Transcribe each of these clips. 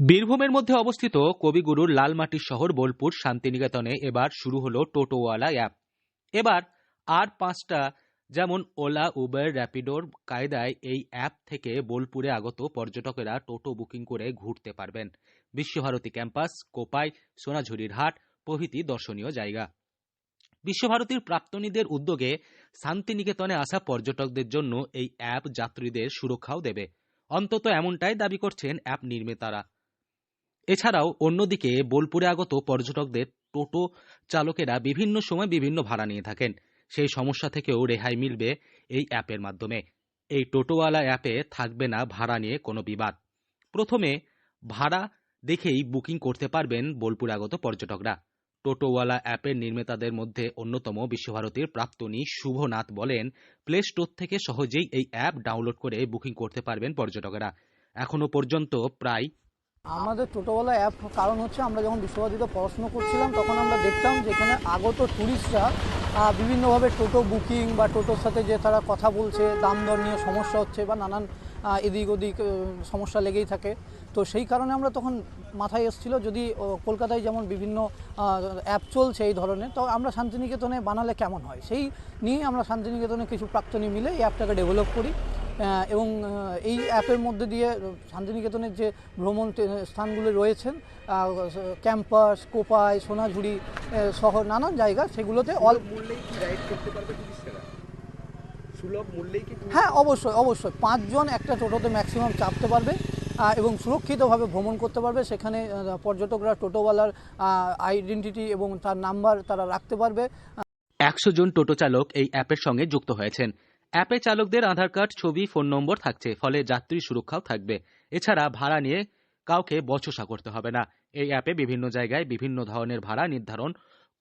বীরভূমের মধ্যে অবস্থিত কবিগুরুর লালমাটির শহর বোলপুর শান্তিনিকেতনে এবার শুরু হলো টোটোওয়ালা অ্যাপ। এবার আর 5টা যেমন ওলা, উবের, র্যাপিডোর কায়দায় এই অ্যাপ থেকে বোলপুরে আগত পর্যটকেরা টোটো বুকিং করে ঘুরতে পারবেন। বিশ্বভারতী ক্যাম্পাস, কোপাই, সোনাঝুরির হাট প্রভৃতি দর্শনীয় জায়গা। বিশ্বভারতীর প্রাক্তনীদের উদ্যোগে শান্তিনিকেতনে আসা পর্যটকদের জন্য এই অ্যাপ যাত্রীদের সুরক্ষাও দেবে, অন্তত এমনটাই দাবি করছেন অ্যাপ নির্মাতারা। এছাড়াও অন্যদিকে বোলপুরে আগত পর্যটকদের টোটো চালকেরা বিভিন্ন সময় বিভিন্ন ভাড়া নিয়ে থাকেন, সেই সমস্যা থেকেও রেহাই মিলবে এই অ্যাপের মাধ্যমে। এই টোটোওয়ালা অ্যাপে থাকবে না ভাড়া নিয়ে কোনো বিবাদ। প্রথমে ভাড়া দেখেই বুকিং করতে পারবেন বোলপুরে আগত পর্যটকরা। টোটোওয়ালা অ্যাপের নির্মাতাদের মধ্যে অন্যতম বিশ্বভারতীর প্রাক্তনী শুভনাথ বলেন, প্লে স্টোর থেকে সহজেই এই অ্যাপ ডাউনলোড করে বুকিং করতে পারবেন পর্যটকেরা। এখনো পর্যন্ত প্রায় আমাদের টোটোওয়ালা অ্যাপ কারণ হচ্ছে আমরা যখন বিশ্বভারতীতে পড়াশুনো করছিলাম তখন আমরা দেখতাম যে এখানে আগত ট্যুরিস্টরা বিভিন্নভাবে টোটো বুকিং বা টোটোর সাথে যে তারা কথা বলছে, দাম দর নিয়ে সমস্যা হচ্ছে বা নানান এদিক ওদিক সমস্যা লেগেই থাকে। তো সেই কারণে আমরা তখন মাথায় এসেছিলো যদি কলকাতায় যেমন বিভিন্ন অ্যাপ চলছে এই ধরনের, তো আমরা শান্তিনিকেতনে বানালে কেমন হয়, সেই নিয়ে আমরা শান্তিনিকেতনে কিছু প্রাক্তনী মিলে এই অ্যাপটাকে ডেভেলপ করি। এবং এই অ্যাপের মধ্যে দিয়ে শান্তিনিকেতনের যে ভ্রমণ স্থানগুলো রয়েছেন, ক্যাম্পাস, কোপাই, সোনাঝুরি সহ নানান জায়গা, সেগুলোতে মূল্যেই কি রাইড করতে পারবে টুরিস্টরা? সুলভ মূল্যেই কি? হ্যাঁ, অবশ্যই 5 জন একটা টোটোতে ম্যাক্সিমাম চাপতে পারবে এবং সুরক্ষিতভাবে ভ্রমণ করতে পারবে। সেখানে পর্যটকরা টোটোওয়ালার আইডেন্টিটি এবং তার নাম্বার তারা রাখতে পারবে। 100 জন টোটো চালক এই অ্যাপের সঙ্গে যুক্ত হয়েছেন। অ্যাপে চালকদের আধার কার্ড, ছবি, ফোন নম্বর থাকছে, ফলে যাত্রী সুরক্ষাও থাকবে। এছাড়া ভাড়া নিয়ে কাউকে বচসা করতে হবে না। এই অ্যাপে বিভিন্ন জায়গায় বিভিন্ন ধরনের ভাড়া নির্ধারণ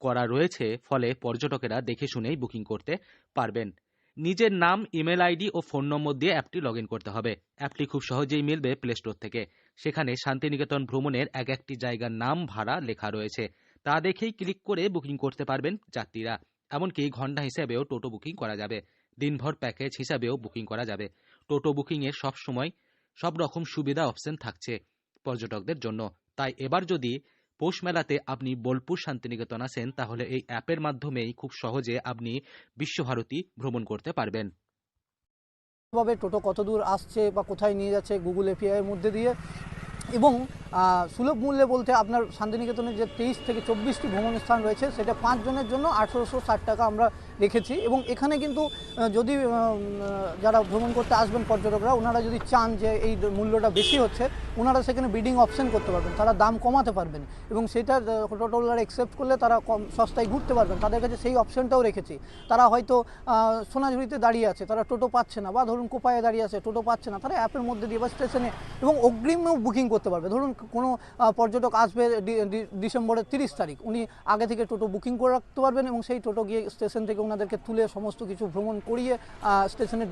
করা রয়েছে, ফলে পর্যটকেরা দেখে শুনেই বুকিং করতে পারবেন। নিজের নাম, ইমেল আইডি ও ফোন নম্বর দিয়ে অ্যাপটি লগ ইন করতে হবে। অ্যাপটি খুব সহজেই মিলবে প্লে স্টোর থেকে। সেখানে শান্তিনিকেতন ভ্রমণের এক একটি জায়গার নাম, ভাড়া লেখা রয়েছে, তা দেখেই ক্লিক করে বুকিং করতে পারবেন যাত্রীরা। এমনকি ঘন্টা হিসেবেও টোটো বুকিং করা যাবে, দিনভর প্যাকেজ হিসাবেও বুকিং করা যাবে। টোটো বুকিং এর সব সময় সব রকম সুবিধা অপশন থাকছে পর্যটকদের জন্য। তাই এবার যদি পৌষ মেলাতে আপনি বোলপুর শান্তিনিকেতন আসেন, তাহলে এই অ্যাপের মাধ্যমেই খুব সহজে আপনি বিশ্বভারতী ভ্রমণ করতে পারবেন। ভাবে টোটো কত দূর আসছে বা কোথায় নিয়ে যাচ্ছে গুগল এপিআই এর মধ্যে দিয়ে, এবং সুলভ মূল্যে বলতে আপনার শান্তিনিকেতনের যে 23 থেকে 24টি ভ্রমণ স্থান রয়েছে, সেটা 5 জনের জন্য 1860 টাকা আমরা রেখেছি। এবং এখানে কিন্তু যদি যারা ভ্রমণ করতে আসবেন পর্যটকরা, ওনারা যদি চান যে এই মূল্যটা বেশি হচ্ছে, ওনারা সেখানে বিডিং অপশন করতে পারবেন, তারা দাম কমাতে পারবেন এবং সেটা টোটোওয়ালারা অ্যাকসেপ্ট করলে তারা কম সস্তায় ঘুরতে পারবেন। তাদের কাছে সেই অপশনটাও রেখেছি। তারা হয়তো সোনাঝুরিতে দাঁড়িয়ে আছে, তারা টোটো পাচ্ছে না, বা ধরুন কোপায়ে দাঁড়িয়ে আছে, টোটো পাচ্ছে না, তারা অ্যাপের মধ্যে দিয়ে বা স্টেশনে এবং অগ্রিমেও বুকিং করতে পারবে। ধরুন কোনো পর্যটক আসবে ডিসেম্বরের 30 তারিখ, উনি আগে থেকে টোটো বুকিং করে রাখতে পারবেন এবং সেই টোটো গিয়ে স্টেশন থেকে ওনাদেরকে তুলে সমস্ত কিছু ভ্রমণ করিয়ে স্টেশনে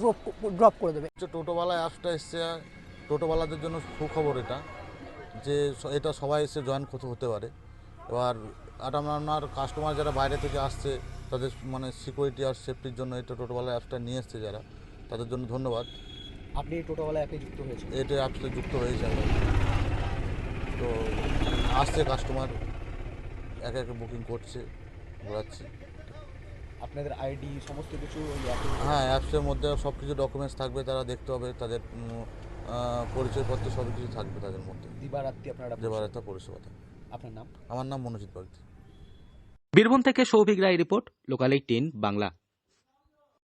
ড্রপ করে দেবে। টোটোওয়ালা অ্যাপসটা এসছে, টোটোওয়ালাদের জন্য সুখবর এটা, যে এটা সবাই এসে জয়েন হতে পারে। এবার আপনার কাস্টমার যারা বাইরে থেকে আসছে, তাদের মানে সিকিউরিটি আর সেফটির জন্য এটা টোটোওয়ালা অ্যাপসটা নিয়ে এসছে যারা, তাদের জন্য ধন্যবাদ। আপনি এই টোটোওয়ালা অ্যাপে যুক্ত হয়েছেন? এটা অ্যাপসে যুক্ত হয়েছে আমরা, তো আসছে কাস্টমার, একে একে বুকিং করছে, ঘোরাচ্ছে। আপনাদের আইডি সমস্ত কিছু ওই অ্যাপে? হ্যাঁ, অ্যাপসের মধ্যে সব কিছু ডকুমেন্টস থাকবে, তারা দেখতে হবে, তাদের পরিচয়পত্র সব কিছু থাকবে তাদের মধ্যে। দিবারাত্রি আপনারা দিবারাত্রি পরিষেবা থাকবে। আপনার নাম? আমার নাম মনোজিৎ বাগদি। বীরভূম থেকে সৌভিক রায় রিপোর্ট, লোকাল 18 বাংলা।